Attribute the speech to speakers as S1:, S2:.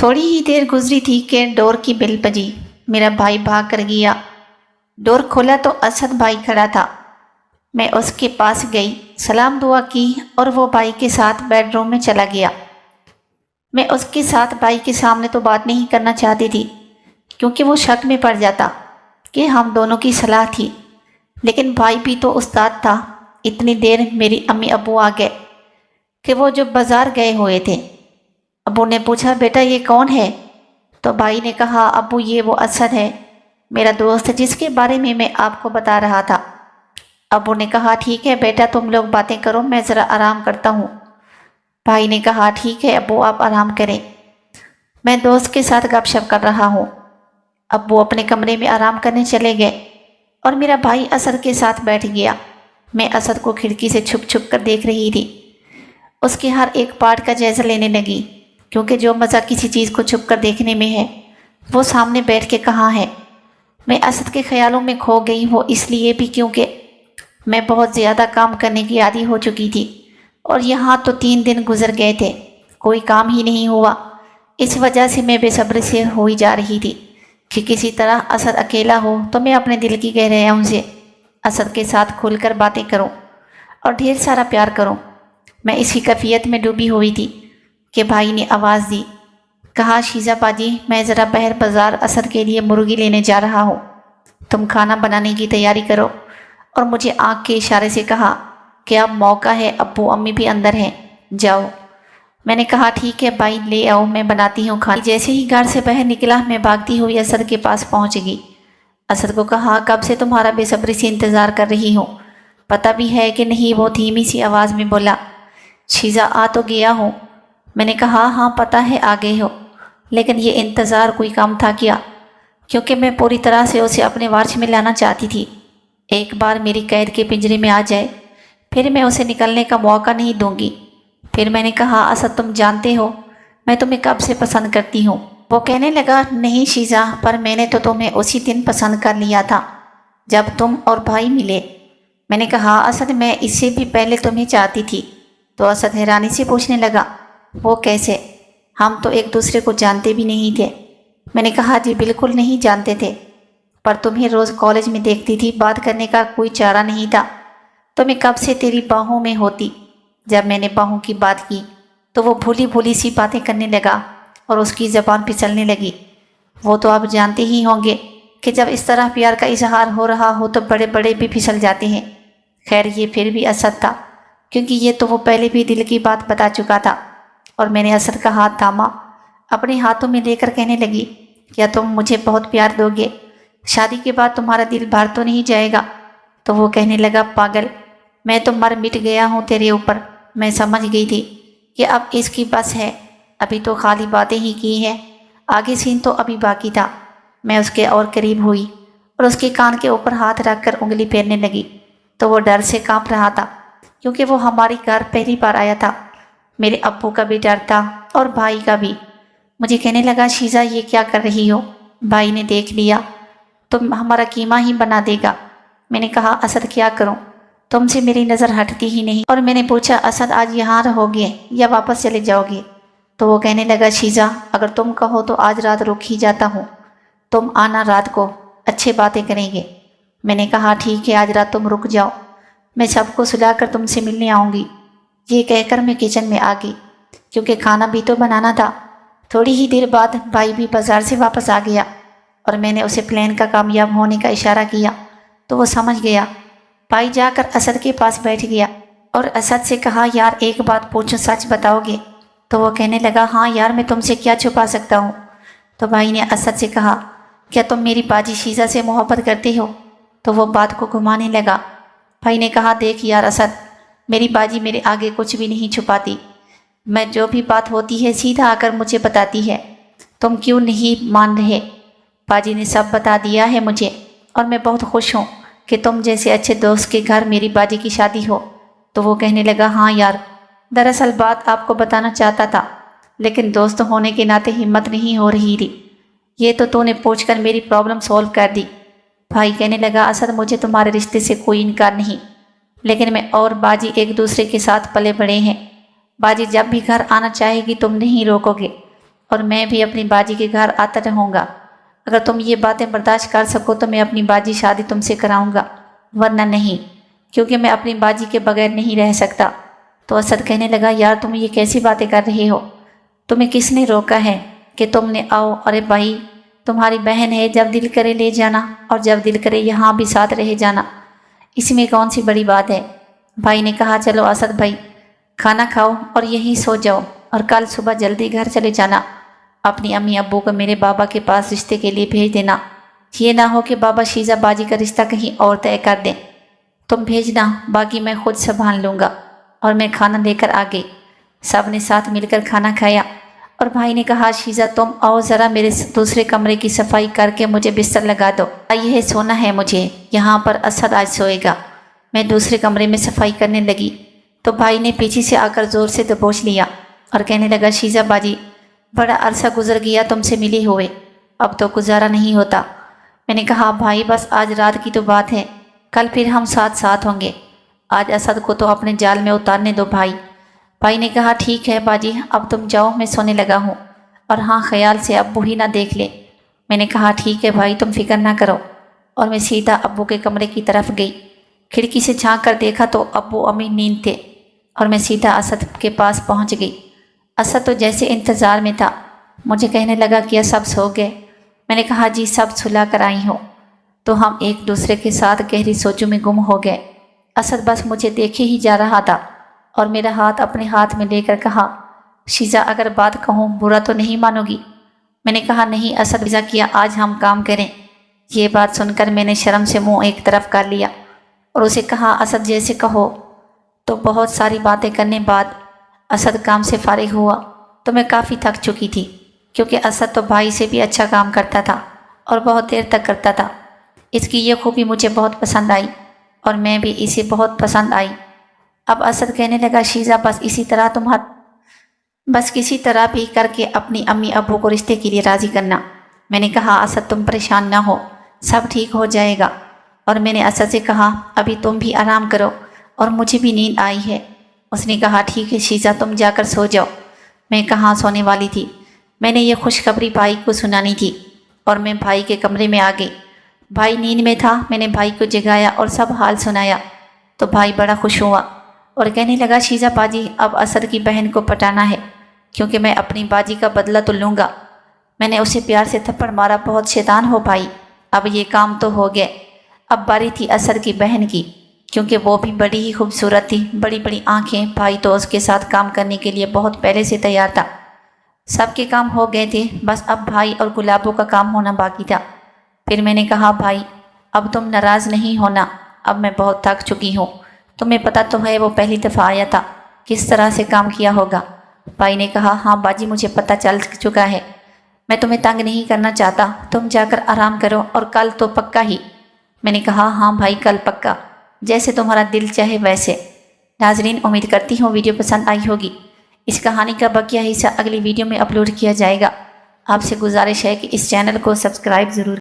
S1: تھوڑی ہی دیر گزری تھی کہ ڈور کی بیل بجی۔ میرا بھائی بھاگ کر گیا۔ ڈور کھولا تو اسد بھائی کھڑا تھا۔ میں اس کے پاس گئی، سلام دعا کی اور وہ بھائی کے ساتھ بیڈ روم میں چلا گیا۔ میں اس کے ساتھ بھائی کے سامنے تو بات نہیں کرنا چاہتی تھی کیونکہ وہ شک میں پڑ جاتا کہ ہم دونوں کی صلاح تھی، لیکن بھائی بھی تو استاد تھا۔ اتنی دیر میری امی ابو آ گئے کہ وہ جو بازار گئے ہوئے تھے۔ ابو نے پوچھا بیٹا یہ کون ہے؟ تو بھائی نے کہا ابو یہ وہ اسد ہے، میرا دوست جس کے بارے میں آپ کو بتا رہا تھا۔ ابو نے کہا ٹھیک ہے بیٹا تم لوگ باتیں کرو، میں ذرا آرام کرتا ہوں۔ بھائی نے کہا ٹھیک ہے ابو آپ آرام کریں، میں دوست کے ساتھ گپ شپ کر رہا ہوں۔ ابو اپنے کمرے میں آرام کرنے چلے گئے اور میرا بھائی اسد کے ساتھ بیٹھ گیا۔ میں اسد کو کھڑکی سے چھپ چھپ کر دیکھ رہی تھی، اس کے ہر ایک پارٹ کا جائزہ لینے لگی، کیونکہ جو مزہ کسی چیز کو چھپ کر دیکھنے میں ہے وہ سامنے بیٹھ کے کہاں ہے۔ میں اسد کے خیالوں میں کھو گئی ہوں، اس لیے بھی کیونکہ میں بہت زیادہ کام کرنے کی عادی ہو چکی تھی اور یہاں تو 3 دن گزر گئے تھے، کوئی کام ہی نہیں ہوا۔ اس وجہ سے میں بے صبری سے ہوئی جا رہی تھی کہ کسی طرح اسد اکیلا ہو تو میں اپنے دل کی گہرائیوں سے اسد کے ساتھ کھل کر باتیں کروں اور ڈھیر سارا پیار کروں۔ میں اسی کیفیت میں ڈوبی ہوئی تھی کہ بھائی نے آواز دی، کہا شیزہ باجی میں ذرا بہر بازار اسد کے لیے مرغی لینے جا رہا ہوں، تم کھانا بنانے کی تیاری کرو، اور مجھے آنکھ کے اشارے سے کہا کہ اب موقع ہے، ابو امی بھی اندر ہیں، جاؤ۔ میں نے کہا ٹھیک ہے بھائی لے آؤ میں بناتی ہوں کھانا۔ جیسے ہی گھر سے باہر نکلا میں بھاگتی ہوئی اسد کے پاس پہنچ گئی۔ اسد کو کہا کب سے تمہارا بے صبری سے انتظار کر رہی ہوں، پتہ بھی ہے کہ نہیں؟ وہ دھیمی سی آواز میں بولا شیزہ آ تو گیا ہوں۔ میں نے کہا ہاں پتہ ہے آ گئے ہو، لیکن یہ انتظار کوئی کام تھا کیا؟ کیونکہ میں پوری طرح سے اسے اپنے وارث میں لانا چاہتی تھی۔ ایک بار میری قید کے پنجرے میں آ جائے پھر میں اسے نکلنے کا موقع نہیں دوں گی۔ پھر میں نے کہا اسد تم جانتے ہو میں تمہیں کب سے پسند کرتی ہوں۔ وہ کہنے لگا نہیں شیزہ، پر میں نے تو تمہیں اسی دن پسند کر لیا تھا جب تم اور بھائی ملے۔ میں نے کہا اسد میں اس سے بھی پہلے تمہیں چاہتی تھی۔ تو اسد حیرانی سے پوچھنے لگا وہ کیسے؟ ہم تو ایک دوسرے کو جانتے بھی نہیں تھے۔ میں نے کہا جی بالکل نہیں جانتے تھے، پر تمہیں روز کالج میں دیکھتی تھی، بات کرنے کا کوئی چارہ نہیں تھا تو میں کب سے تیری باہوں میں ہوتی۔ جب میں نے باہوں کی بات کی تو وہ بھولی بھولی سی باتیں کرنے لگا اور اس کی زبان پھسلنے لگی۔ وہ تو آپ جانتے ہی ہوں گے کہ جب اس طرح پیار کا اظہار ہو رہا ہو تو بڑے بڑے بھی پھسل جاتے ہیں۔ خیر یہ پھر بھی اسد تھا، کیونکہ یہ تو وہ پہلے بھی دل کی بات بتا چکا تھا، اور میں نے اسد کا ہاتھ تھاما، اپنے ہاتھوں میں لے کر کہنے لگی کیا تم مجھے بہت پیار دو گے؟ شادی کے بعد تمہارا دل بھر تو نہیں جائے گا؟ تو وہ کہنے لگا پاگل، میں تو مر مٹ گیا ہوں تیرے اوپر۔ میں سمجھ گئی تھی کہ اب اس کی بس ہے، ابھی تو خالی باتیں ہی کی ہیں، آگے سین تو ابھی باقی تھا۔ میں اس کے اور قریب ہوئی اور اس کے کان کے اوپر ہاتھ رکھ کر انگلی پھیرنے لگی تو وہ ڈر سے کانپ رہا تھا، کیونکہ وہ ہماری گھر پہلی بار آیا تھا۔ میرے ابو کا بھی ڈر تھا اور بھائی کا بھی۔ مجھے کہنے لگا شیزہ یہ کیا کر رہی ہو؟ بھائی نے دیکھ لیا تو ہمارا قیمہ ہی بنا دے گا۔ میں نے کہا اسد کیا کروں، تم سے میری نظر ہٹتی ہی نہیں۔ اور میں نے پوچھا اسد آج یہاں رہو گے یا واپس چلے جاؤ گے؟ تو وہ کہنے لگا شیزہ اگر تم کہو تو آج رات رک ہی جاتا ہوں، تم آنا رات کو، اچھے باتیں کریں گے۔ میں نے کہا ٹھیک ہے آج رات تم رک جاؤ، میں سب کو سلا کر تم سے ملنے آؤں گی۔ یہ کہہ کر میں کچن میں آ گئی، کیونکہ کھانا بھی تو بنانا تھا۔ تھوڑی ہی دیر بعد بھائی بھی بازار سے واپس آ گیا اور میں نے اسے پلان کا کامیاب ہونے کا اشارہ کیا تو وہ سمجھ گیا۔ بھائی جا کر اسد کے پاس بیٹھ گیا اور اسد سے کہا یار ایک بات پوچھوں، سچ بتاؤ گے؟ تو وہ کہنے لگا ہاں یار میں تم سے کیا چھپا سکتا ہوں۔ تو بھائی نے اسد سے کہا کیا تم میری باجی شیزہ سے محبت کرتے ہو؟ تو وہ بات کو گھمانے لگا۔ بھائی نے کہا دیکھ یار اسد، میری باجی میرے آگے کچھ بھی نہیں چھپاتی، میں جو بھی بات ہوتی ہے سیدھا آ کر مجھے بتاتی ہے، تم کیوں نہیں مان رہے؟ باجی نے سب بتا دیا ہے مجھے اور میں بہت خوش ہوں کہ تم جیسے اچھے دوست کے گھر میری باجی کی شادی ہو۔ تو وہ کہنے لگا ہاں یار دراصل بات آپ کو بتانا چاہتا تھا، لیکن دوست ہونے کے ناطے ہمت نہیں ہو رہی تھی، یہ تو نے پوچھ کر میری پرابلم سولو کر دی۔ بھائی کہنے لگا اسد مجھے تمہارے رشتے سے کوئی انکار نہیں، لیکن میں اور باجی ایک دوسرے کے ساتھ پلے بڑے ہیں، باجی جب بھی گھر آنا چاہے گی تم نہیں روکو گے، اور میں بھی اپنی باجی کے گھر آتا رہوں گا۔ اگر تم یہ باتیں برداشت کر سکو تو میں اپنی باجی شادی تم سے کراؤں گا، ورنہ نہیں، کیونکہ میں اپنی باجی کے بغیر نہیں رہ سکتا۔ تو اسد کہنے لگا، یار تم یہ کیسی باتیں کر رہے ہو؟ تمہیں کس نے روکا ہے کہ تم نے آؤ؟ ارے بھائی تمہاری بہن ہے، جب دل کرے لے جانا اور جب دل کرے یہاں بھی ساتھ رہ جانا، اس میں کون سی بڑی بات ہے؟ بھائی نے کہا، چلو اسد بھائی کھانا کھاؤ اور یہیں سو جاؤ، اور کل صبح جلدی گھر چلے جانا۔ اپنی امی ابو کو میرے بابا کے پاس رشتے کے لیے بھیج دینا، یہ نہ ہو کہ بابا شیزہ باجی کا رشتہ کہیں اور طے کر دیں۔ تم بھیجنا، باقی میں خود سنبھال لوں گا۔ اور میں کھانا لے کر آ گئی۔ سب نے ساتھ مل کر کھانا کھایا، اور بھائی نے کہا، شیزہ تم آؤ ذرا میرے دوسرے کمرے کی صفائی کر کے مجھے بستر لگا دو، یہ سونا ہے مجھے، یہاں پر اسد آج سوئے گا۔ میں دوسرے کمرے میں صفائی کرنے لگی تو بھائی نے پیچھے سے آ کر زور سے دبوچ لیا اور کہنے لگا، شیزہ باجی بڑا عرصہ گزر گیا تم سے ملے ہوئے، اب تو گزارا نہیں ہوتا۔ میں نے کہا، بھائی بس آج رات کی تو بات ہے، کل پھر ہم ساتھ ہوں گے، آج اسد کو تو اپنے جال میں اتارنے دو بھائی۔ بھائی نے کہا، ٹھیک ہے باجی اب تم جاؤ، میں سونے لگا ہوں، اور ہاں خیال سے ابو ہی نہ دیکھ لے۔ میں نے کہا، ٹھیک ہے بھائی تم فکر نہ کرو، اور میں سیدھا ابو کے کمرے کی طرف گئی۔ کھڑکی سے جھانک کر دیکھا تو ابو امی نیند تھے، اور میں سیدھا اسد کے پاس پہنچ گئی۔ اسد تو جیسے انتظار میں تھا، مجھے کہنے لگا، کیا سب سو گئے؟ میں نے کہا، جی سب سلا کر آئی ہوں۔ تو ہم ایک دوسرے کے ساتھ گہری سوچوں میں گم ہو گئے۔ اسد بس مجھے دیکھے ہی جا رہا تھا، اور میرا ہاتھ اپنے ہاتھ میں لے کر کہا، شیزہ اگر بات کہوں برا تو نہیں مانو گی؟ میں نے کہا، نہیں اسد، ویزا کیا آج ہم کام کریں۔ یہ بات سن کر میں نے شرم سے منہ ایک طرف کر لیا اور اسے کہا، اسد جیسے کہو۔ تو بہت ساری باتیں کرنے بعد اسد کام سے فارغ ہوا تو میں کافی تھک چکی تھی، کیونکہ اسد تو بھائی سے بھی اچھا کام کرتا تھا اور بہت دیر تک کرتا تھا۔ اس کی یہ خوبی مجھے بہت پسند آئی اور میں بھی اسے بہت پسند آئی۔ اب اسد کہنے لگا، شیزہ بس کسی طرح بھی کر کے اپنی امی ابو کو رشتے کے لیے راضی کرنا۔ میں نے کہا، اسد تم پریشان نہ ہو، سب ٹھیک ہو جائے گا۔ اور میں نے اسد سے کہا، ابھی تم بھی آرام کرو اور مجھے بھی نیند آئی ہے۔ اس نے کہا، ٹھیک ہے شیزہ تم جا کر سو جاؤ۔ میں کہاں سونے والی تھی، میں نے یہ خوشخبری بھائی کو سنانی تھی، اور میں بھائی کے کمرے میں آ گئی۔ بھائی نیند میں تھا، میں نے بھائی کو جگایا اور سب حال سنایا تو بھائی بڑا خوش ہوا اور کہنے لگا، شیزہ باجی اب اسد کی بہن کو پٹانا ہے، کیونکہ میں اپنی باجی کا بدلہ تو لوں گا۔ میں نے اسے پیار سے تھپڑ مارا، بہت شیطان ہو بھائی، اب یہ کام تو ہو گئے۔ اب باری تھی اسد کی بہن کی، کیونکہ وہ بھی بڑی ہی خوبصورت تھی، بڑی بڑی آنکھیں۔ بھائی تو اس کے ساتھ کام کرنے کے لیے بہت پہلے سے تیار تھا۔ سب کے کام ہو گئے تھے، بس اب بھائی اور گلابوں کا کام ہونا باقی تھا۔ پھر میں نے کہا، بھائی اب تم ناراض نہیں ہونا، اب میں بہت تھک چکی ہوں، تمہیں پتہ تو ہے وہ پہلی دفعہ آیا تھا، کس طرح سے کام کیا ہوگا۔ بھائی نے کہا، ہاں باجی مجھے پتہ چل چکا ہے، میں تمہیں تنگ نہیں کرنا چاہتا، تم جا کر آرام کرو، اور کل تو پکا ہی۔ میں نے کہا، ہاں بھائی کل پکا، جیسے تمہارا دل چاہے ویسے۔ ناظرین امید کرتی ہوں ویڈیو پسند آئی ہوگی۔ اس کہانی کا بقیہ حصہ اگلی ویڈیو میں اپلوڈ کیا جائے گا۔ آپ سے گزارش ہے کہ اس چینل کو سبسکرائب ضرور